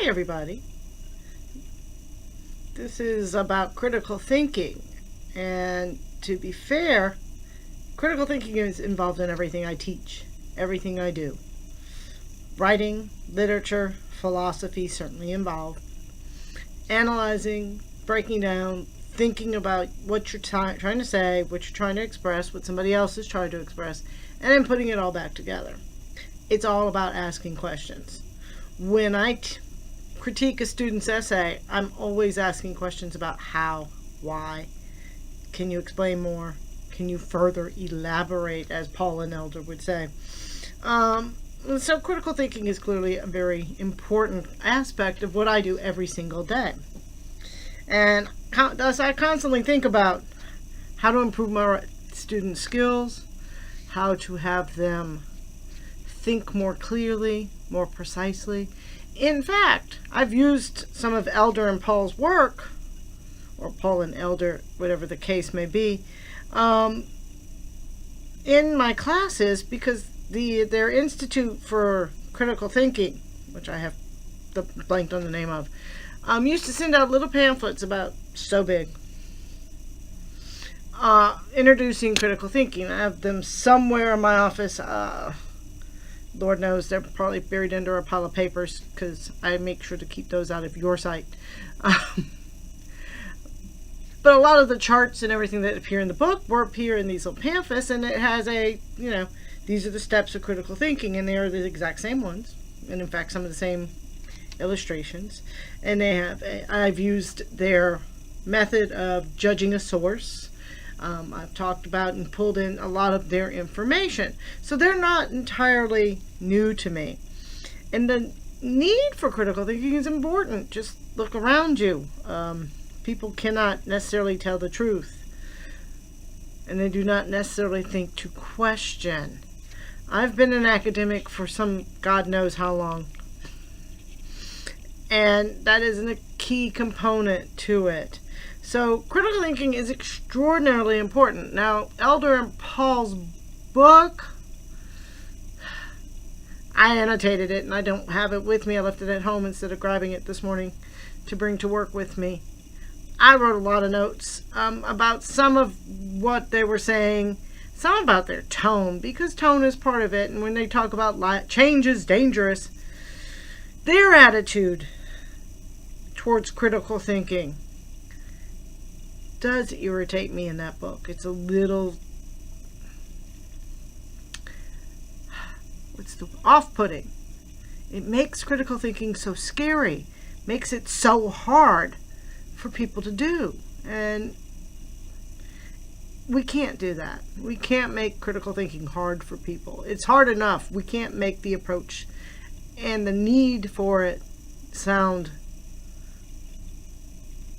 Hi, everybody. This is about critical thinking. And to be fair, critical thinking is involved in everything I teach, everything I do. Writing, literature, philosophy certainly involved. Analyzing, breaking down, thinking about what you're trying to say, what you're trying to express, what somebody else is trying to express, and then putting it all back together. It's all about asking questions. When I critique a student's essay, I'm always asking questions about how, why. Can you explain more? Can you further elaborate, as Paul and Elder would say? So critical thinking is clearly a very important aspect of what I do every single day. And thus I constantly think about how to improve my students' skills, how to have them think more clearly, more precisely. In fact, I've used some of Elder and Paul's work, or Paul and Elder, whatever the case may be, in my classes because their Institute for Critical Thinking, which I have blanked on the name of, used to send out little pamphlets about so big, introducing critical thinking. I have them somewhere in my office. Lord knows they're probably buried under a pile of papers because I make sure to keep those out of your sight. But a lot of the charts and everything that appear in the book will appear in these little pamphlets, and it has these are the steps of critical thinking, and they are the exact same ones, and in fact some of the same illustrations. And I've used their method of judging a source. I've talked about and pulled in a lot of their information. So they're not entirely new to me. And the need for critical thinking is important. Just look around you. People cannot necessarily tell the truth. And they do not necessarily think to question. I've been an academic for some God knows how long. And that is a key component to it. So critical thinking is extraordinarily important. Now, Elder and Paul's book, I annotated it and I don't have it with me. I left it at home instead of grabbing it this morning to bring to work with me. I wrote a lot of notes about some of what they were saying, some about their tone, because tone is part of it. And when they talk about change is dangerous, their attitude towards critical thinking does irritate me in that book. It's a little off-putting. It makes critical thinking so scary, makes it so hard for people to do, and we can't do that. We can't make critical thinking hard for people. It's hard enough. We can't make the approach and the need for it sound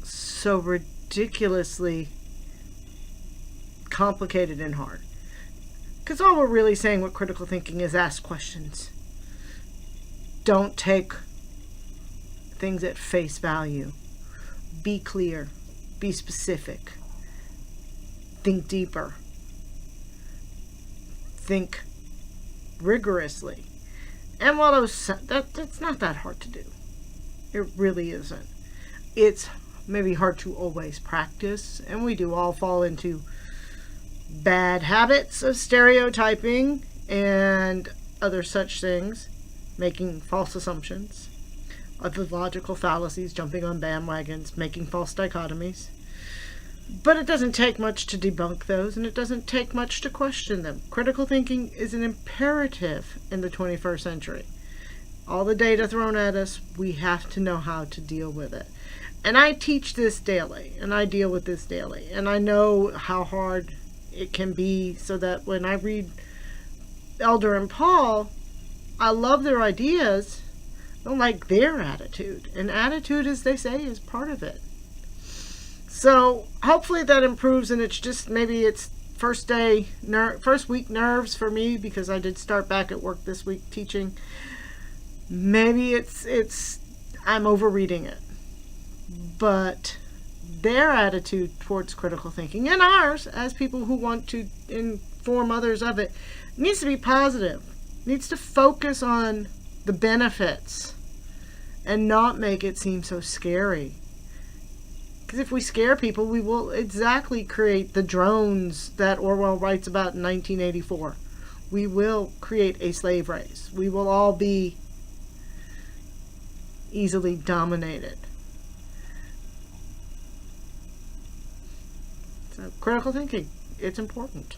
so ridiculously complicated and hard. Because all we're really saying with critical thinking is ask questions. Don't take things at face value. Be clear. Be specific. Think deeper. Think rigorously. And while that's not that hard to do. It really isn't. It's maybe hard to always practice, and we do all fall into bad habits of stereotyping and other such things, making false assumptions, of logical fallacies, jumping on bandwagons, making false dichotomies. But it doesn't take much to debunk those, and it doesn't take much to question them. Critical thinking is an imperative in the 21st century. All the data thrown at us, we have to know how to deal with it. And I teach this daily, and I deal with this daily, and I know how hard it can be, so that when I read Elder and Paul, I love their ideas. I don't like their attitude. And attitude, as they say, is part of it. So hopefully that improves, and it's just maybe it's first week nerves for me, because I did start back at work this week teaching. Maybe I'm overreading it. But their attitude towards critical thinking, and ours as people who want to inform others of it, needs to be positive. Needs to focus on the benefits and not make it seem so scary. Because if we scare people, we will exactly create the drones that Orwell writes about in 1984. We will create a slave race. We will all be easily dominated. So, critical thinking, it's important.